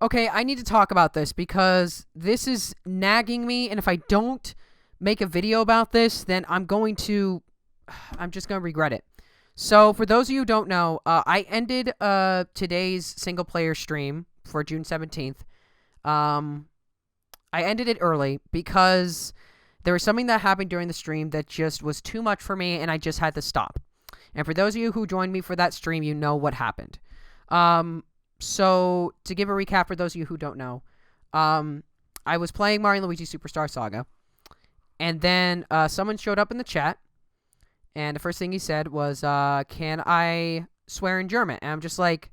Okay, I need to talk about this because this is nagging me, and if I don't make a video about this, then I'm just going to regret it. So, for those of you who don't know, I ended today's single player stream for June 17th. I ended it early because there was something that happened during the stream that just was too much for me, and I just had to stop. And for those of you who joined me for that stream, you know what happened. So, to give a recap for those of you who don't know, I was playing Mario & Luigi Superstar Saga, and then someone showed up in the chat, and the first thing he said was, can I swear in German? And I'm just like,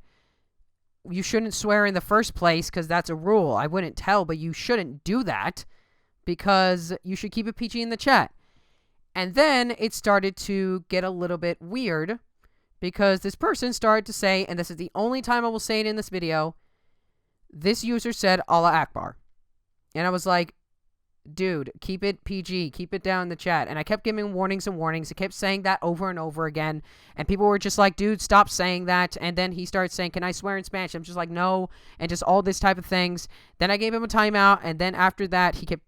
you shouldn't swear in the first place because that's a rule. I wouldn't tell, but you shouldn't do that because you should keep it PG in the chat. And then it started to get a little bit weird because this person started to say, and this is the only time I will say it in this video, this user said Allah Akbar. And I was like, dude, keep it PG, keep it down in the chat. And I kept giving warnings and warnings. I kept saying that over and over again. And people were just like, dude, stop saying that. And then he started saying, can I swear in Spanish? I'm just like, no. And just all this type of things. Then I gave him a timeout. And then after that, he kept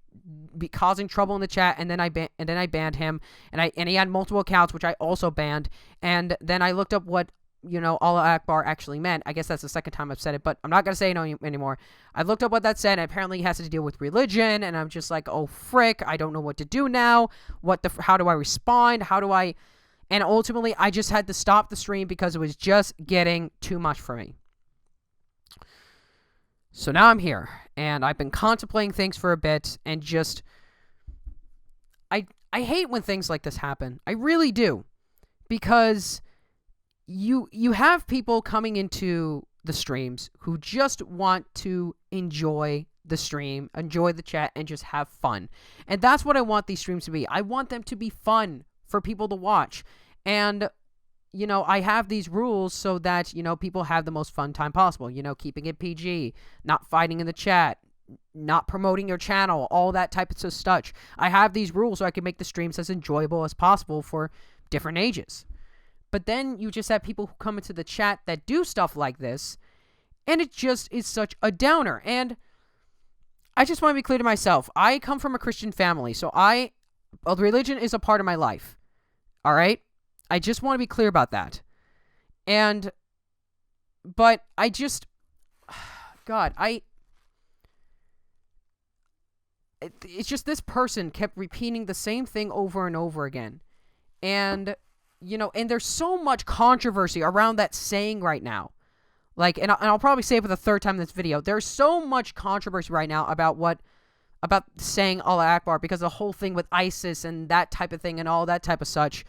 causing trouble in the chat. And then I banned him. And he had multiple accounts, which I also banned. And then I looked up what, Allah Akbar actually meant. I guess that's the second time I've said it, but I'm not going to say it anymore. I looked up what that said, and apparently it has to deal with religion, and I'm just like, oh, frick, I don't know what to do now. How do I respond? And ultimately, I just had to stop the stream because it was just getting too much for me. So now I'm here, and I've been contemplating things for a bit, and just, I hate when things like this happen. I really do, because you have people coming into the streams who just want to enjoy the stream, enjoy the chat, and just have fun. And that's what I want these streams to be. I want them to be fun for people to watch. And, I have these rules so that, people have the most fun time possible. Keeping it PG, not fighting in the chat, not promoting your channel, all that type of stuff. I have these rules so I can make the streams as enjoyable as possible for different ages. But then you just have people who come into the chat that do stuff like this, and it just is such a downer. And I just want to be clear to myself. I come from a Christian family, so religion is a part of my life. All right? I just want to be clear about that. But I just, God, it's just this person kept repeating the same thing over and over again. And and there's so much controversy around that saying right now. Like, and I'll probably say it for the third time in this video. There's so much controversy right now about saying Allah Akbar because the whole thing with ISIS and that type of thing and all that type of such.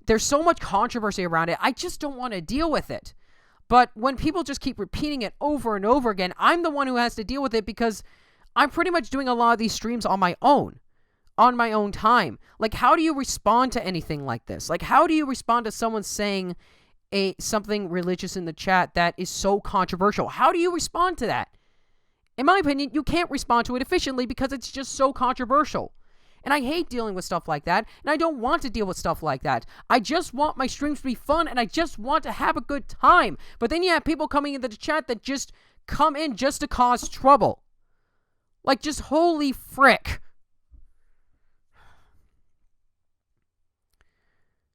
There's so much controversy around it. I just don't want to deal with it. But when people just keep repeating it over and over again, I'm the one who has to deal with it because I'm pretty much doing a lot of these streams on my own time. Like, how do you respond to anything like this? Like, how do you respond to someone saying something religious in the chat that is so controversial? How do you respond to that? In my opinion, you can't respond to it efficiently because it's just so controversial. And I hate dealing with stuff like that, and I don't want to deal with stuff like that. I just want my streams to be fun, and I just want to have a good time. But then you have people coming into the chat that just come in just to cause trouble. Like, just holy frick.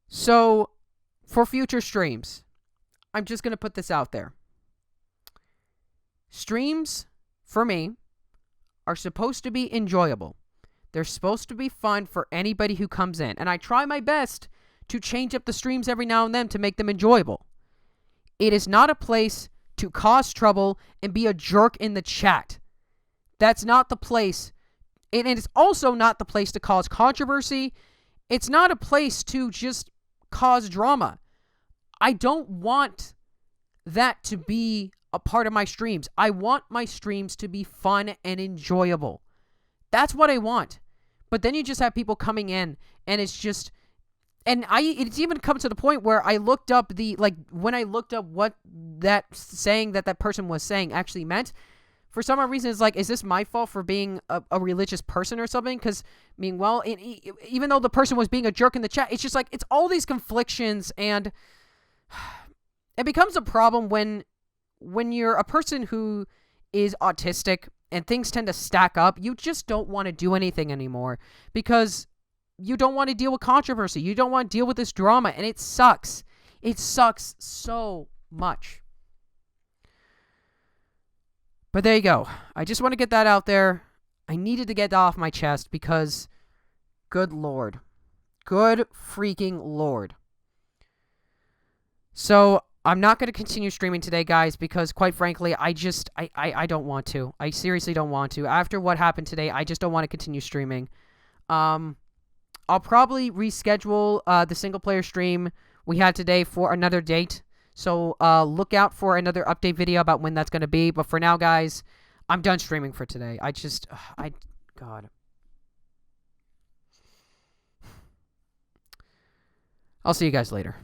So, for future streams, I'm just going to put this out there. Streams, for me, are supposed to be enjoyable. They're supposed to be fun for anybody who comes in. And I try my best to change up the streams every now and then to make them enjoyable. It is not a place to cause trouble and be a jerk in the chat. That's not the place. And it is also not the place to cause controversy. It's not a place to just cause drama. I don't want that to be a part of my streams. I want my streams to be fun and enjoyable. That's what I want. But then you just have people coming in and it's just, and it's even come to the point where I looked up when I looked up what that saying that person was saying actually meant, for some reason it's like, is this my fault for being a religious person or something? Because, even though the person was being a jerk in the chat, it's just like, it's all these conflictions, and it becomes a problem when you're a person who is autistic and things tend to stack up, you just don't want to do anything anymore because you don't want to deal with controversy. You don't want to deal with this drama, and it sucks. It sucks so much. But there you go. I just want to get that out there. I needed to get that off my chest because, good Lord. Good freaking Lord. So, I'm not going to continue streaming today, guys, because quite frankly, I don't want to. I seriously don't want to. After what happened today, I just don't want to continue streaming. I'll probably reschedule the single player stream we had today for another date. So look out for another update video about when that's going to be. But for now, guys, I'm done streaming for today. God. I'll see you guys later.